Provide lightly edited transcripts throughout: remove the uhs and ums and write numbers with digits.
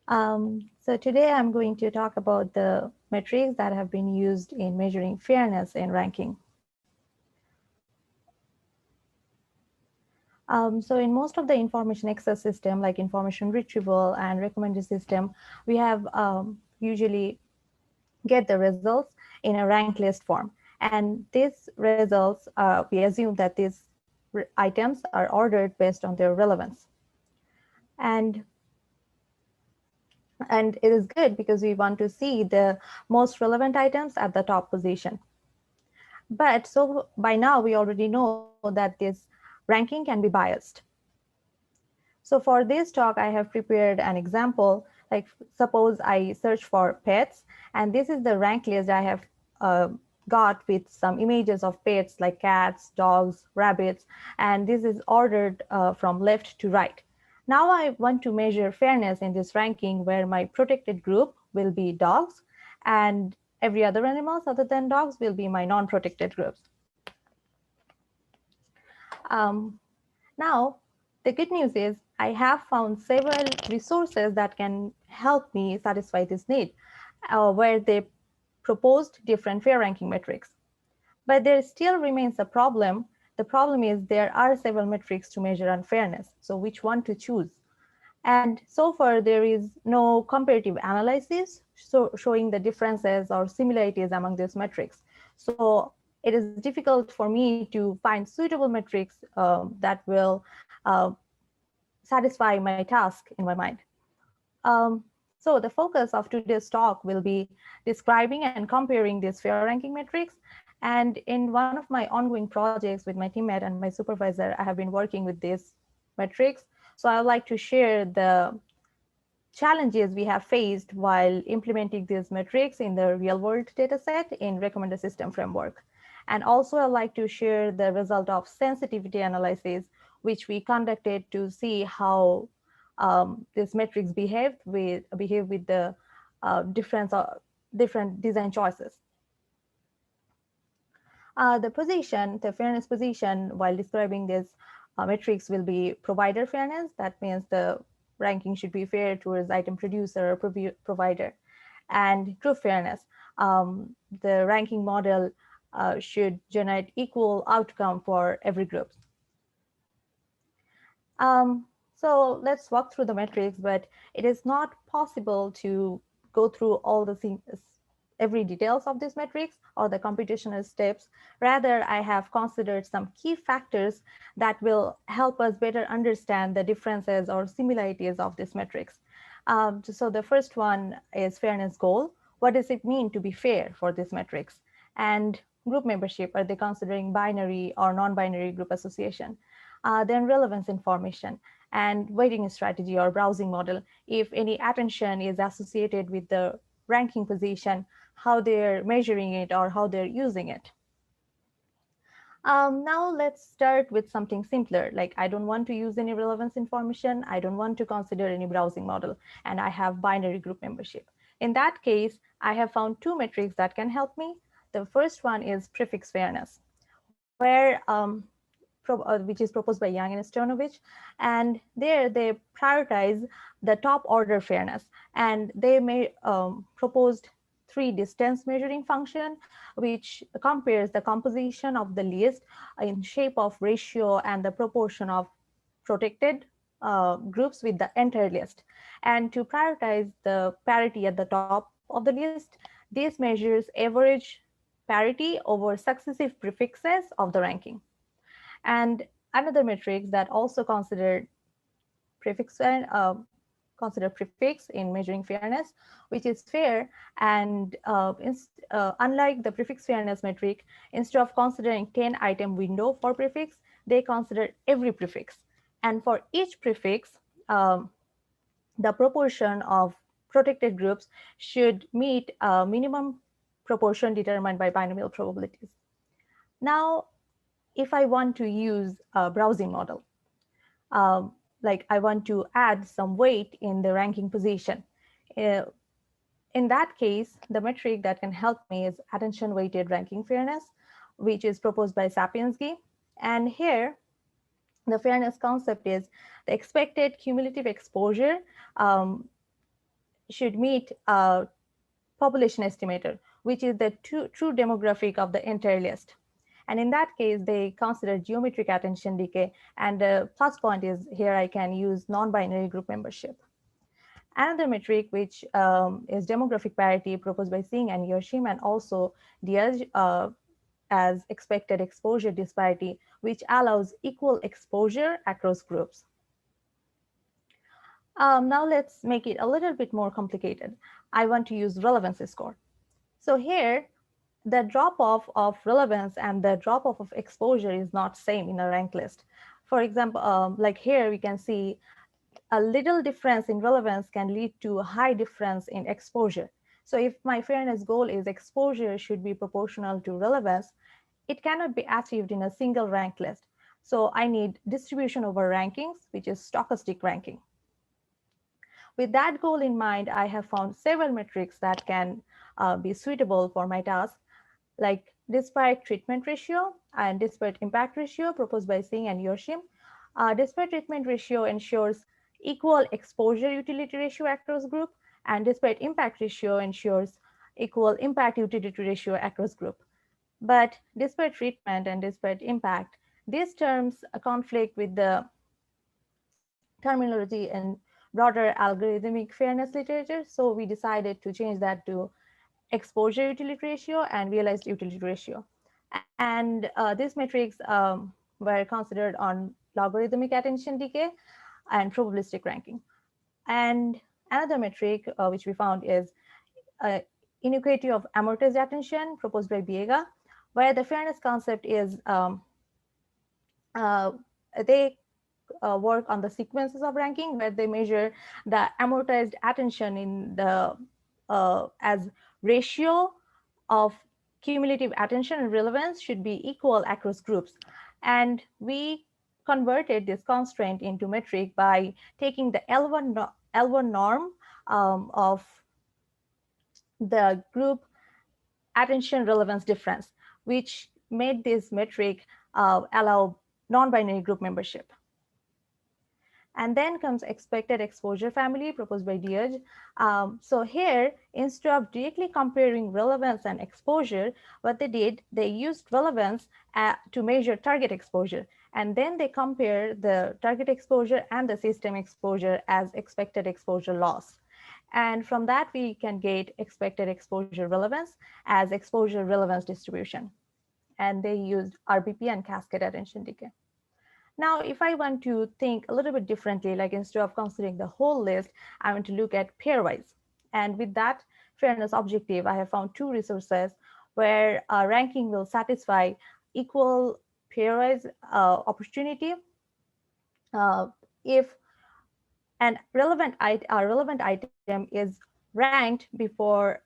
So today I'm going to talk about the metrics that have been used in measuring fairness in ranking. So in most of the information access system, like information retrieval and recommender system, we have usually get the results in a ranked list form. And these results, we assume that these items are ordered based on their relevance. And and it is good because we want to see the most relevant items at the top position. But so by now we already know that this ranking can be biased. So for this talk, I have prepared an example. Like suppose I search for pets, and this is the rank list I have uh, got with some images of pets like cats, dogs, rabbits, and this is ordered from left to right. Now I want to measure fairness in this ranking where my protected group will be dogs and every other animals other than dogs will be my non-protected groups. Um, Now, the good news is I have found several resources that can help me satisfy this need, where they proposed different fair ranking metrics. But there still remains a problem. The problem is there are several metrics to measure unfairness. So which one to choose? And so far, there is no comparative analysis showing the differences or similarities among these metrics. So it is difficult for me to find suitable metrics that will satisfy my task in my mind. So the focus of today's talk will be describing and comparing these fair ranking metrics. And in one of my ongoing projects with my teammate and my supervisor, I have been working with these metrics. So I would like to share the challenges we have faced while implementing these metrics in the real world data set in recommender system framework. And also I'd like to share the result of sensitivity analysis, which we conducted to see how these metrics behave with the different design choices. The fairness position while describing this metrics will be provider fairness. That means the ranking should be fair towards item producer or provider. And group fairness, the ranking model should generate equal outcome for every group. So let's walk through the metrics, but it is not possible to go through all the things, every details of these metrics or the computational steps. Rather, I have considered some key factors that will help us better understand the differences or similarities of these metrics. So the first one is fairness goal. What does it mean to be fair for these metrics? And group membership, are they considering binary or non-binary group association? Then relevance information and weighting strategy or browsing model. If any attention is associated with the ranking position, how they're measuring it or how they're using it. Now let's start with something simpler, like I don't want to use any relevance information, I don't want to consider any browsing model, and I have binary group membership. In that case, I have found two metrics that can help me. The first one is prefix fairness, where which is proposed by Young and Stoyanovich, and there they prioritize the top order fairness, and they may proposed three distance measuring function, which compares the composition of the list in shape of ratio and the proportion of protected groups with the entire list. And to prioritize the parity at the top of the list, this measures average parity over successive prefixes of the ranking. And another metric that also consider prefix in measuring fairness, which is fair. And unlike the prefix fairness metric, instead of considering 10 item window for prefix, they consider every prefix. And for each prefix, the proportion of protected groups should meet a minimum proportion determined by binomial probabilities. Now, if I want to use a browsing model, like I want to add some weight in the ranking position. Uh, in that case, the metric that can help me is attention weighted ranking fairness, which is proposed by Sapiensky. And here, the fairness concept is the expected cumulative exposure should meet a population estimator, which is the true demographic of the entire list. And in that case, they consider geometric attention decay. And the plus point is here I can use non-binary group membership. Another metric, which is demographic parity proposed by Singh and Yoshim, and also Diaz as expected exposure disparity, which allows equal exposure across groups. Now let's make it a little bit more complicated. I want to use relevancy score. So here, the drop-off of relevance and the drop-off of exposure is not same in a ranked list. For example, like here we can see a little difference in relevance can lead to a high difference in exposure. So if my fairness goal is exposure should be proportional to relevance, it cannot be achieved in a single ranked list. So I need distribution over rankings, which is stochastic ranking. With that goal in mind, I have found several metrics that can be suitable for my task, like disparate treatment ratio and disparate impact ratio proposed by Singh and Yoshim. Disparate treatment ratio ensures equal exposure utility ratio across group, and disparate impact ratio ensures equal impact utility ratio across group. But disparate treatment and disparate impact, these terms conflict with the terminology in broader algorithmic fairness literature. So we decided to change that to exposure utility ratio and realized utility ratio. And these metrics were considered on logarithmic attention decay and probabilistic ranking. And another metric which we found is uh, inequity of amortized attention proposed by Biega, where the fairness concept is uh, they work on the sequences of ranking where they measure the amortized attention in the as ratio of cumulative attention and relevance should be equal across groups. And we converted this constraint into metric by taking the L1 norm of the group attention relevance difference, which made this metric allow non-binary group membership. And then comes expected exposure family proposed by Diaz. So here, instead of directly comparing relevance and exposure, what they did, they used relevance to measure target exposure. And then they compare the target exposure and the system exposure as expected exposure loss. And from that, we can get expected exposure relevance as exposure relevance distribution. And they used RBP and cascade attention decay. Now, if I want to think a little bit differently, like instead of considering the whole list, I want to look at pairwise. And with that fairness objective, I have found two resources where ranking will satisfy equal pairwise opportunity if an relevant item is ranked before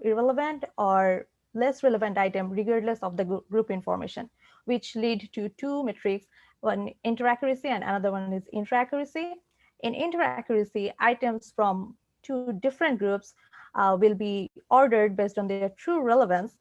irrelevant or less relevant item regardless of the group information, which lead to two metrics, one interaccuracy and another one is interaccuracy. In interaccuracy, items from two different groups will be ordered based on their true relevance.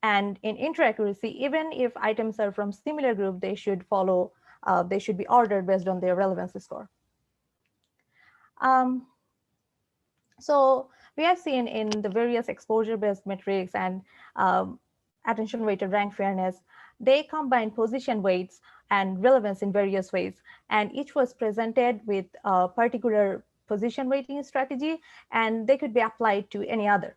And in interaccuracy, even if items are from similar group, they should follow, they should be ordered based on their relevancy score. Um, so we have seen in the various exposure-based metrics and attention-weighted rank fairness, they combine position weights and relevance in various ways. And each was presented with a particular position weighting strategy, and they could be applied to any other.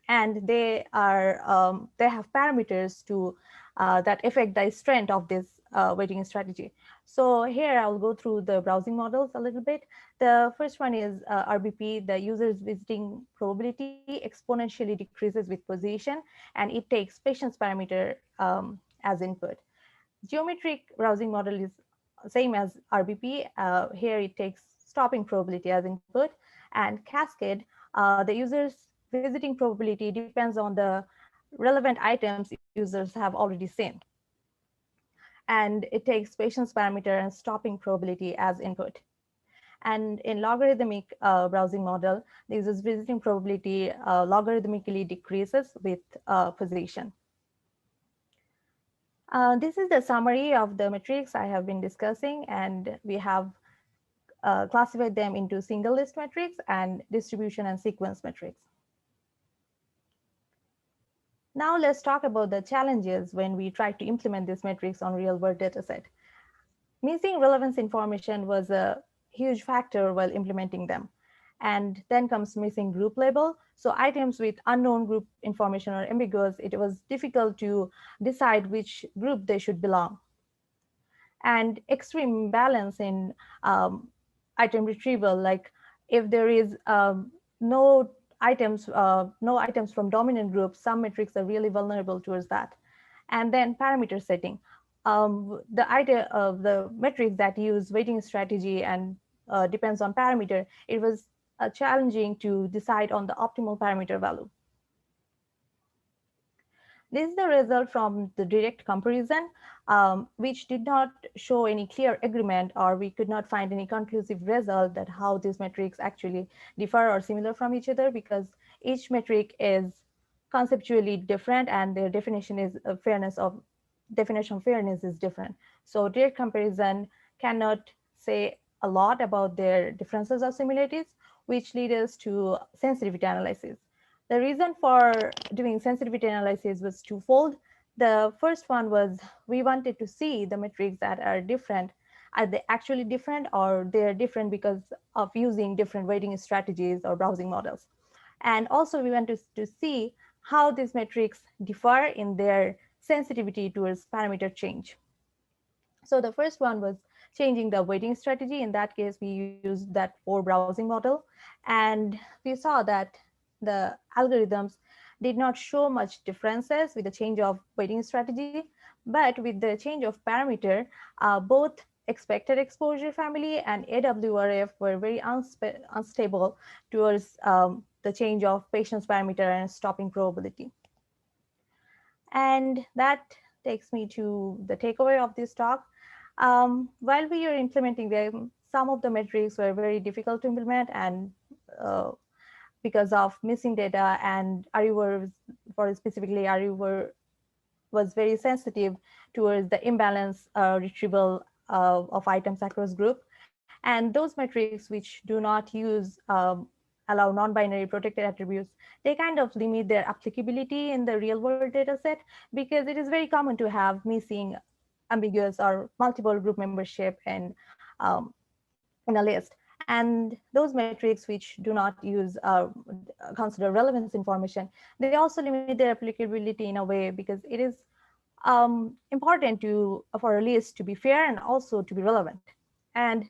And they have parameters to that affect the strength of this weighting strategy. So here I'll go through the browsing models a little bit. The first one is RBP, the user's visiting probability exponentially decreases with position, and it takes patience parameter as input. Geometric browsing model is same as RBP. Here it takes stopping probability as input, and cascade, the user's visiting probability depends on the relevant items users have already seen. And it takes patience parameter and stopping probability as input. And in logarithmic browsing model, the user's visiting probability logarithmically decreases with position. This is the summary of the metrics I have been discussing, and we have classified them into single list metrics and distribution and sequence metrics. Now let's talk about the challenges when we try to implement these metrics on real-world dataset. Missing relevance information was a huge factor while implementing them. And then comes missing group label. So items with unknown group information or ambiguous, it was difficult to decide which group they should belong. And extreme balance in um, item retrieval, like if there is no items from dominant groups, some metrics are really vulnerable towards that. And then parameter setting. The idea of the metrics that use weighting strategy and depends on parameter, it was challenging to decide on the optimal parameter value. This is the result from the direct comparison, which did not show any clear agreement, or we could not find any conclusive result that how these metrics actually differ or similar from each other, because each metric is conceptually different and their definition is definition of fairness is different. So direct comparison cannot say a lot about their differences or similarities, which lead us to sensitivity analysis. The reason for doing sensitivity analysis was twofold. The first one was we wanted to see the metrics that are different. Are they actually different, or they're different because of using different weighting strategies or browsing models? And also we wanted to see how these metrics differ in their sensitivity towards parameter change. So the first one was changing the weighting strategy. In that case, we used that for browsing model. And we saw that the algorithms did not show much differences with the change of weighting strategy, but with the change of parameter, both expected exposure family and AWRF were very unstable towards the change of patient's parameter and stopping probability. And that takes me to the takeaway of this talk. While we are implementing them, some of the metrics were very difficult to implement, and because of missing data, and RU for specifically RU was very sensitive towards the imbalance retrieval of items across group. And those metrics which do not use allow non-binary protected attributes, they kind of limit their applicability in the real world data set, because it is very common to have missing, ambiguous, or multiple group membership in a list. And those metrics which do not use consider relevance information, they also limit their applicability in a way, because it is important for a list to be fair and also to be relevant. And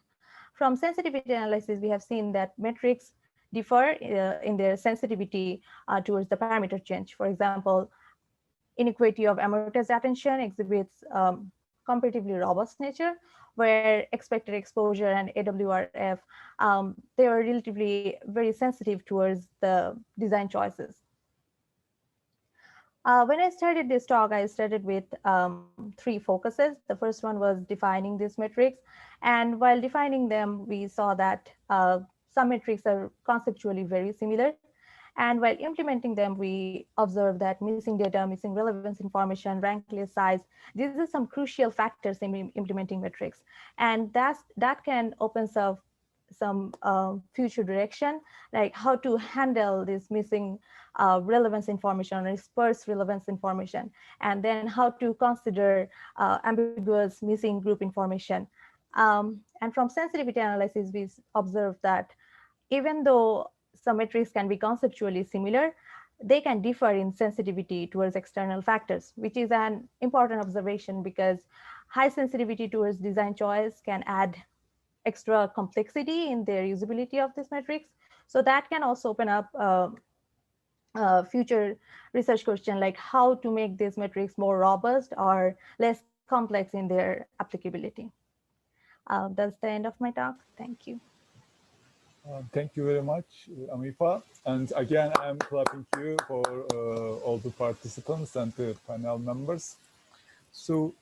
from sensitivity analysis, we have seen that metrics differ in their sensitivity towards the parameter change. For example, inequity of amortized attention exhibits comparatively robust nature, where expected exposure and AWRF, they are relatively very sensitive towards the design choices. When I started this talk, I started with 3 focuses. The first one was defining these metrics. And while defining them, we saw that some metrics are conceptually very similar. And while implementing them, we observed that missing data, missing relevance information, rank list size, these are some crucial factors in implementing metrics. And that can open up some future direction, like how to handle this missing relevance information or sparse relevance information, and then how to consider ambiguous missing group information. And from sensitivity analysis, we observed that even though some metrics can be conceptually similar, they can differ in sensitivity towards external factors, which is an important observation, because high sensitivity towards design choice can add extra complexity in their usability of these metrics. So that can also open up future research question, like how to make these metrics more robust or less complex in their applicability. That's the end of my talk. Thank you. Thank you very much, Amifa. And again, I'm clapping you for all the participants and the panel members. So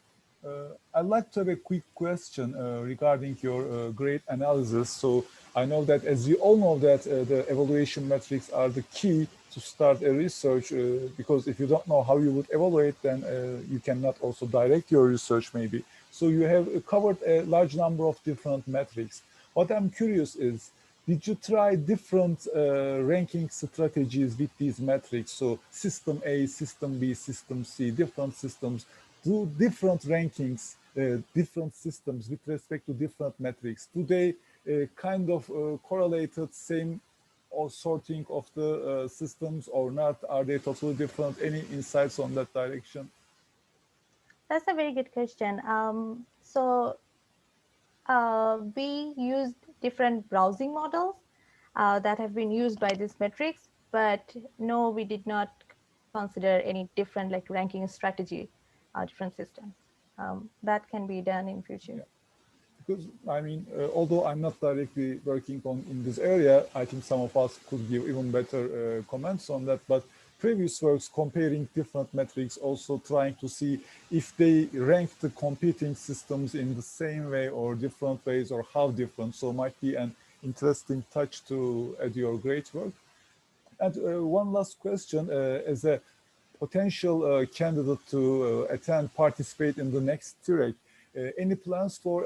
I'd like to have a quick question regarding your great analysis. So I know that, as you all know, that the evaluation metrics are the key to start a research, because if you don't know how you would evaluate, then you cannot also direct your research maybe. So you have covered a large number of different metrics. What I'm curious is, did you try different ranking strategies with these metrics? So system A, system B, system C, different systems do different rankings, different systems with respect to different metrics. Do they kind of correlated same or sorting of the systems or not? Are they totally different? Any insights on that direction? That's a very good question. We used different browsing models that have been used by these metrics, but no, we did not consider any different like ranking strategy, different systems. That can be done in future. Yeah. Because I mean, although I'm not directly working on in this area, I think some of us could give even better comments on that. But previous works comparing different metrics, also trying to see if they rank the competing systems in the same way or different ways or how different. So might be an interesting touch to add your great work. And one last question, as a potential candidate to attend, participate in the next TIREC, any plans for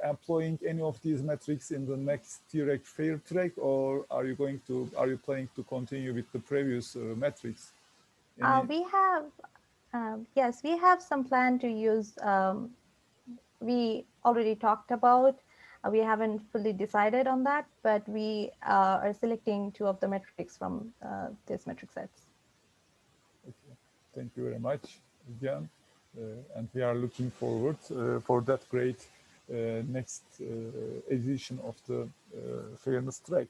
employing any of these metrics in the next TIREC fair track, or are you planning to continue with the previous metrics? Any? We have, yes, we have some plan to use. We already talked about. We haven't fully decided on that, but we are selecting two of the metrics from these metric sets. Okay. Thank you very much again, and we are looking forward for that great next edition of the fairness track.